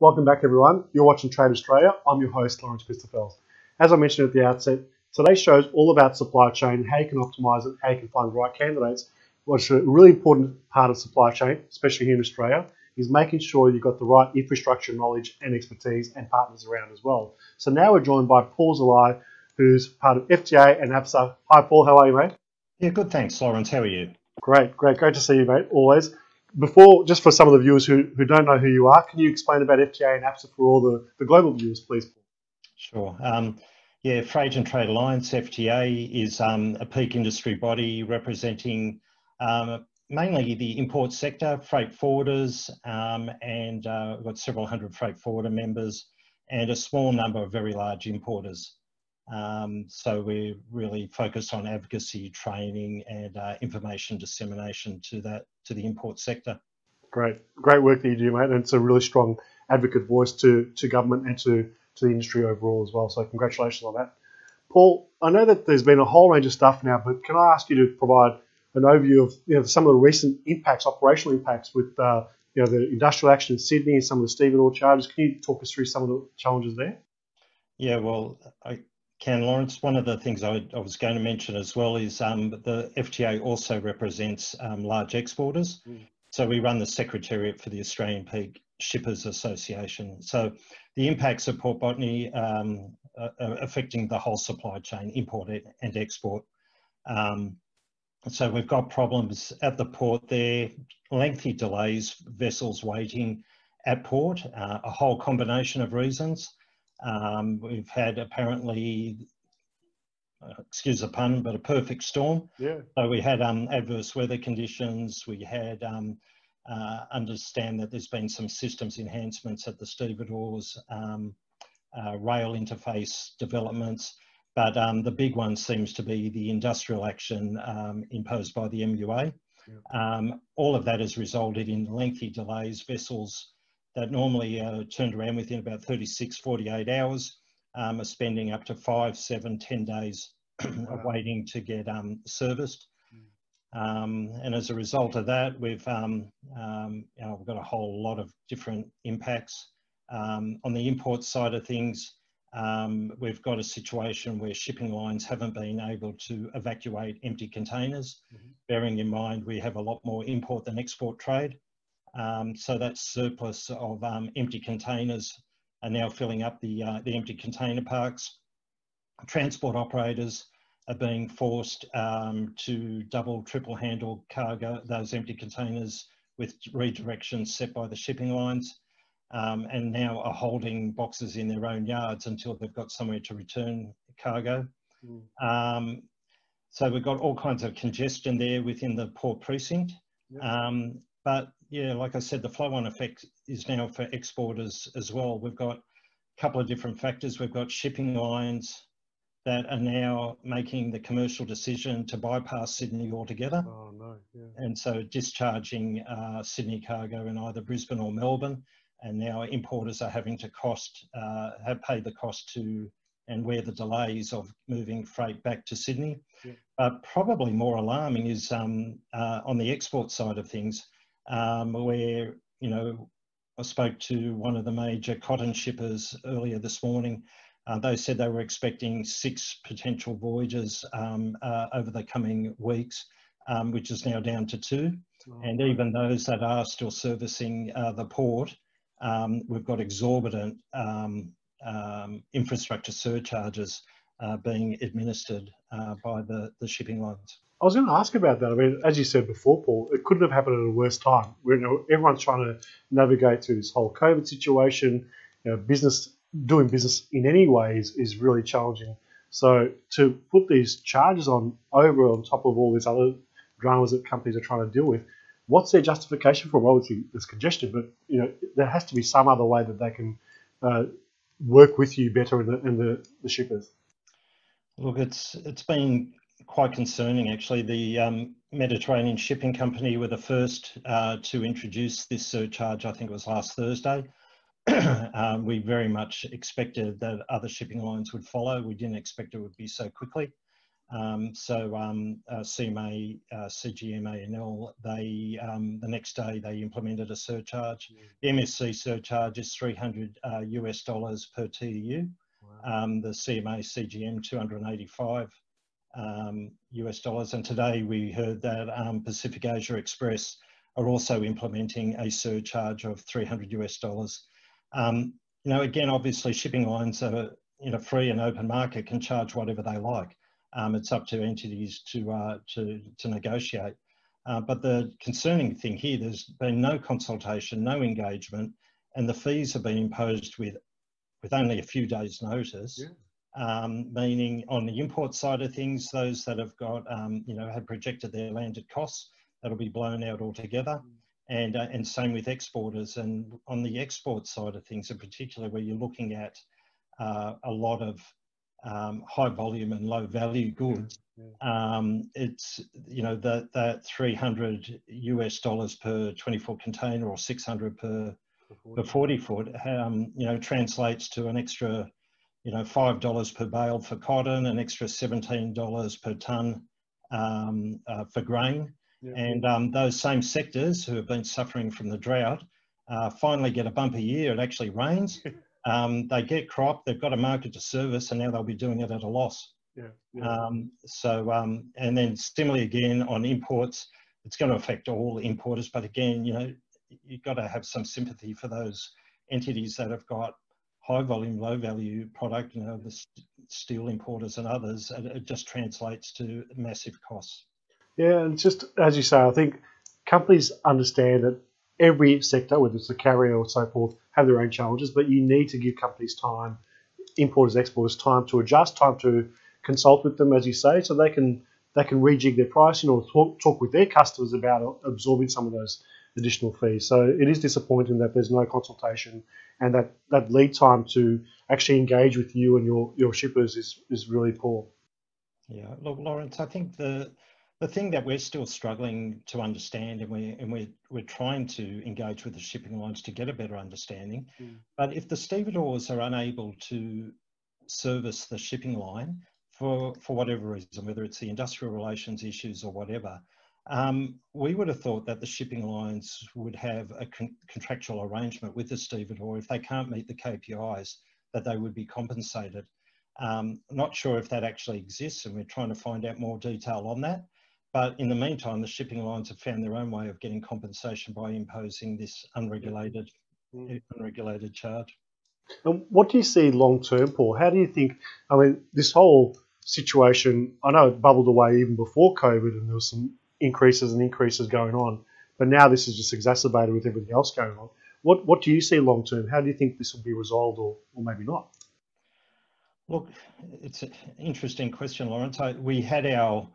Welcome back, everyone. You're watching Trade Australia. I'm your host, Lawrence Christoffelsz. As I mentioned at the outset, today's show is all about supply chain, how you can optimise it, how you can find the right candidates. What's a really important part of supply chain, especially here in Australia, is making sure you've got the right infrastructure knowledge and expertise and partners around as well. So now we're joined by Paul Zalai, who's part of FTA and APSA. Hi, Paul. How are you, mate? Yeah, good. Thanks, Lawrence. How are you? Great to see you, mate, always. Before, just for some of the viewers who don't know who you are, can you explain about FTA and APSA for all the global viewers, please? Sure. Yeah, Freight and Trade Alliance, FTA, is a peak industry body representing mainly the import sector, freight forwarders, and we've got several hundred freight forwarder members and a small number of very large importers. So we're really focused on advocacy, training, and information dissemination to the import sector. Great work that you do, mate. And it's a really strong advocate voice to government and to the industry overall as well. So congratulations on that. Paul, I know that there's been a whole range of stuff now, but can I ask you to provide an overview of some of the recent impacts, operational impacts with the industrial action in Sydney and some of the Stephen Orr charges? Can you talk us through some of the challenges there? Yeah, well, I can, Lawrence. One of the things I was going to mention as well is the FTA also represents large exporters. So we run the Secretariat for the Australian Peak Shippers Association. So the impacts of port botany are affecting the whole supply chain, import and export. So we've got problems at the port there, lengthy delays, vessels waiting at port, a whole combination of reasons. We've had apparently, excuse the pun, but a perfect storm. Yeah. So we had adverse weather conditions. We had understand that there's been some systems enhancements at the stevedores, rail interface developments, but the big one seems to be the industrial action imposed by the MUA. Yeah. All of that has resulted in lengthy delays. Vessels that normally turned around within about 36, 48 hours are spending up to 5, 7, 10 days waiting to get serviced. And as a result of that, we've got a whole lot of different impacts. On the import side of things, we've got a situation where shipping lines haven't been able to evacuate empty containers, bearing in mind we have a lot more import than export trade. So that surplus of empty containers are now filling up the empty container parks. Transport operators are being forced to double, triple handle cargo, those empty containers with redirections set by the shipping lines, and now are holding boxes in their own yards until they've got somewhere to return cargo. So we've got all kinds of congestion there within the port precinct. But yeah, like I said, the flow-on effect is now for exporters as well. We've got a couple of different factors. We've got shipping lines that are now making the commercial decision to bypass Sydney altogether. Oh, no. Yeah. And so discharging Sydney cargo in either Brisbane or Melbourne, and now importers are having to have paid the cost to and wear the delays of moving freight back to Sydney. Yeah. Probably more alarming is on the export side of things, where, I spoke to one of the major cotton shippers earlier this morning. They said they were expecting 6 potential voyages over the coming weeks, which is now down to 2. Oh, and even those that are still servicing the port, we've got exorbitant infrastructure surcharges being administered by the shipping lines. I was going to ask about that. I mean, as you said before, Paul, it couldn't have happened at a worse time. Everyone's trying to navigate through this whole COVID situation. Doing business in any way is really challenging. So to put these charges on top of all these other dramas that companies are trying to deal with, what's their justification for? Well, obviously there's congestion, but there has to be some other way that they can work with you better and the shippers. Look, it's been quite concerning actually. The Mediterranean Shipping Company were the first to introduce this surcharge. I think it was last Thursday. We very much expected that other shipping lines would follow. We didn't expect it would be so quickly. CMA, CGM, ANL, they the next day they implemented a surcharge. The MSC surcharge is $300 US per TEU. Wow. The CMA, CGM, 285 US dollars. And today we heard that Pacific Asia Express are also implementing a surcharge of $300 US. You know, again, obviously shipping lines are in a free and open market can charge whatever they like. It's up to entities to negotiate. But the concerning thing here, there's been no consultation, no engagement, and the fees have been imposed with only a few days' notice. Yeah. Meaning on the import side of things, those that have got, you know, have projected their landed costs, that'll be blown out altogether. And same with exporters. And on the export side of things in particular, where you're looking at a lot of high volume and low value goods, it's, you know, that $300 US per 24 container or 600 per 40 foot, you know, translates to an extra, you know, $5 per bale for cotton, an extra $17 per tonne for grain. And those same sectors who have been suffering from the drought finally get a bumper year. It actually rains. They get crop, they've got a market to service, and now they'll be doing it at a loss. And then similarly again on imports, it's going to affect all importers. But again, you know, you've got to have some sympathy for those entities that have got high volume, low value product, you know, the steel importers and others. It just translates to massive costs. Yeah, and just as you say, I think companies understand that every sector, whether it's a carrier or so forth, have their own challenges, but you need to give companies time, importers, exporters, time to adjust, time to consult with them, as you say, so they can rejig their pricing or talk with their customers about absorbing some of those additional fees. So it is disappointing that there's no consultation, and that lead time to actually engage with you and your shippers is really poor. Yeah, look, Lawrence, I think the thing that we're still struggling to understand, and we're trying to engage with the shipping lines to get a better understanding. But if the stevedores are unable to service the shipping line for whatever reason, whether it's the industrial relations issues or whatever, we would have thought that the shipping lines would have a contractual arrangement with the stevedore if they can't meet the KPIs, that they would be compensated. Not sure if that actually exists, and we're trying to find out more detail on that. But in the meantime, the shipping lines have found their own way of getting compensation by imposing this unregulated charge. And what do you see long term, Paul? How do you think, I mean, this whole situation, I know it bubbled away even before COVID and there was some increases going on, but now this is just exacerbated with everything else going on. What do you see long term? How do you think this will be resolved, or maybe not? Look, it's an interesting question, Lawrence. We had our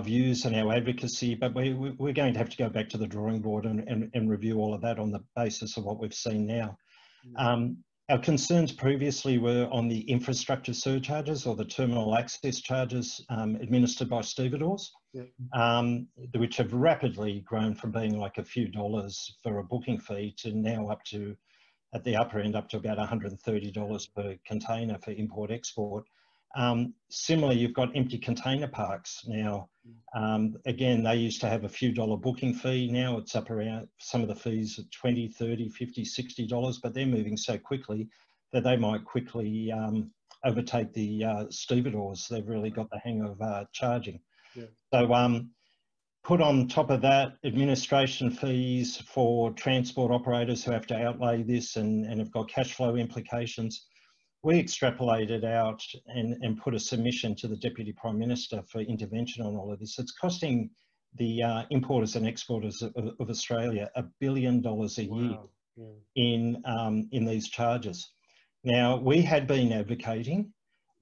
views and our advocacy, but we're going to have to go back to the drawing board and review all of that on the basis of what we've seen now. Our concerns previously were on the infrastructure surcharges or the terminal access charges administered by stevedores, which have rapidly grown from being like a few dollars for a booking fee to now up to, at the upper end, up to about $130 per container for import-export. Similarly, you've got empty container parks now. Again, they used to have a few dollar booking fee. Now it's up around, some of the fees are $20, $30, $50, $60, but they're moving so quickly that they might quickly overtake the stevedores. They've really got the hang of charging. So put on top of that, administration fees for transport operators who have to outlay this and have got cash flow implications. We extrapolated out and put a submission to the Deputy Prime Minister for intervention on all of this. It's costing the importers and exporters of Australia $1 billion a year in these charges. Now, we had been advocating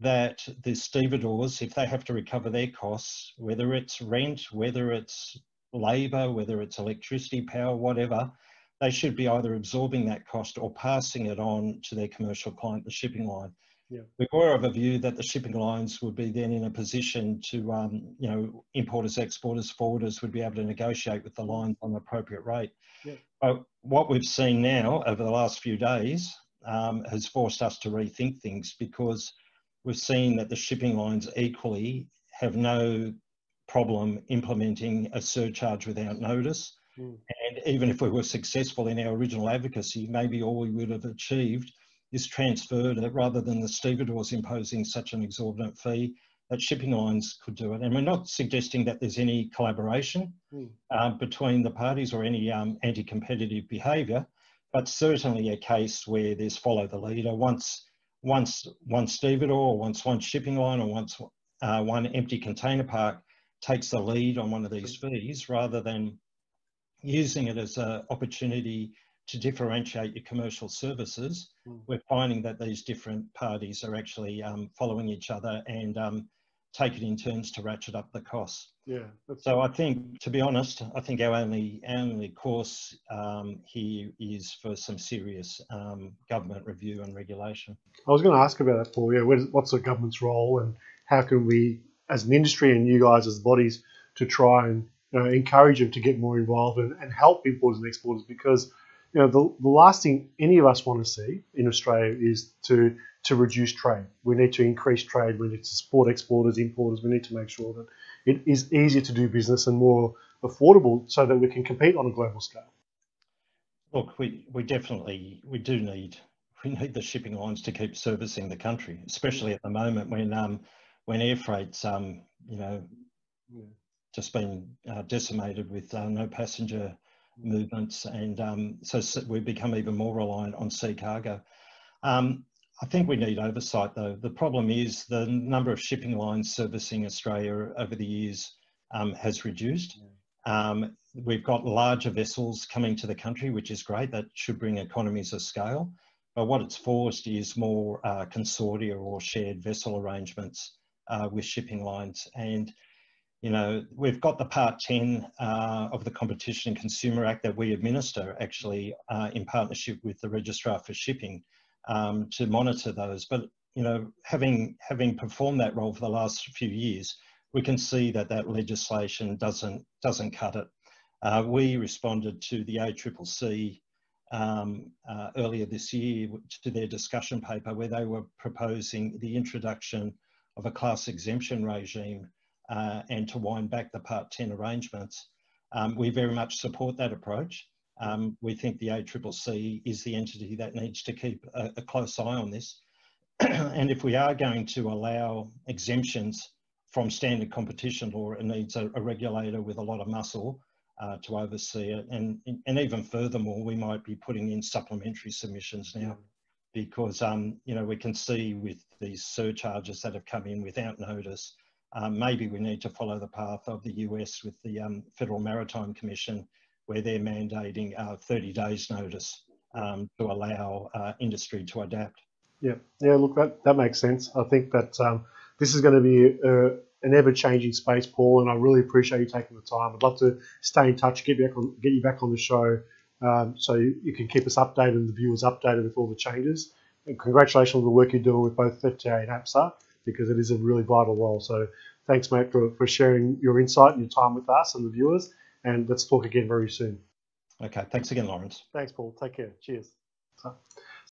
that the stevedores, if they have to recover their costs, whether it's rent, whether it's labour, whether it's electricity, power, whatever, they should be either absorbing that cost or passing it on to their commercial client, the shipping line. We were of a view that the shipping lines would be then in a position to, you know, importers, exporters, forwarders would be able to negotiate with the lines on the appropriate rate. But what we've seen now over the last few days has forced us to rethink things, because we've seen that the shipping lines equally have no problem implementing a surcharge without notice. And even if we were successful in our original advocacy, maybe all we would have achieved is transferred it rather than the stevedores imposing such an exorbitant fee, that shipping lines could do it. And we're not suggesting that there's any collaboration between the parties or any anti-competitive behaviour, but certainly a case where there's follow the leader. Once one stevedore, or once one shipping line, or once one empty container park takes the lead on one of these fees, rather than using it as an opportunity to differentiate your commercial services, we're finding that these different parties are actually following each other and take it in turns to ratchet up the costs. Yeah. So I think, to be honest, I think our only course here is for some serious government review and regulation. I was going to ask about that, Paul. Yeah, what's the government's role, and how can we, as an industry and you guys as bodies, to try and encourage them to get more involved and help importers and exporters? Because the last thing any of us want to see in Australia is to reduce trade. We need to increase trade. We need to support exporters, importers. We need to make sure that it is easier to do business and more affordable so that we can compete on a global scale. Look, we do need the shipping lines to keep servicing the country, especially at the moment when air freight's just been decimated with no passenger movements, and so we've become even more reliant on sea cargo. I think we need oversight, though. The problem is the number of shipping lines servicing Australia over the years has reduced. We've got larger vessels coming to the country, which is great. That should bring economies of scale. But what it's forced is more consortia or shared vessel arrangements with shipping lines. And we've got the Part 10 of the Competition and Consumer Act that we administer, actually, in partnership with the Registrar for Shipping, to monitor those. But having performed that role for the last few years, we can see that legislation doesn't cut it. We responded to the APSA earlier this year to their discussion paper, where they were proposing the introduction of a class exemption regime and to wind back the Part 10 arrangements. We very much support that approach. We think the APSA is the entity that needs to keep a close eye on this. And if we are going to allow exemptions from standard competition law, it needs a regulator with a lot of muscle to oversee it. And even furthermore, we might be putting in supplementary submissions now, because we can see with these surcharges that have come in without notice, maybe we need to follow the path of the US with the Federal Maritime Commission, where they're mandating 30 days notice to allow industry to adapt. Yeah, look, that makes sense. I think that this is going to be an ever-changing space, Paul, and I really appreciate you taking the time. I'd love to stay in touch, get you back on the show, so you can keep us updated and the viewers updated with all the changes. And congratulations on the work you're doing with both Secretariat and APSA, because it is a really vital role. So thanks, mate, for sharing your insight and your time with us and the viewers. And let's talk again very soon. Okay, thanks again, Lawrence. Thanks, Paul. Take care. Cheers.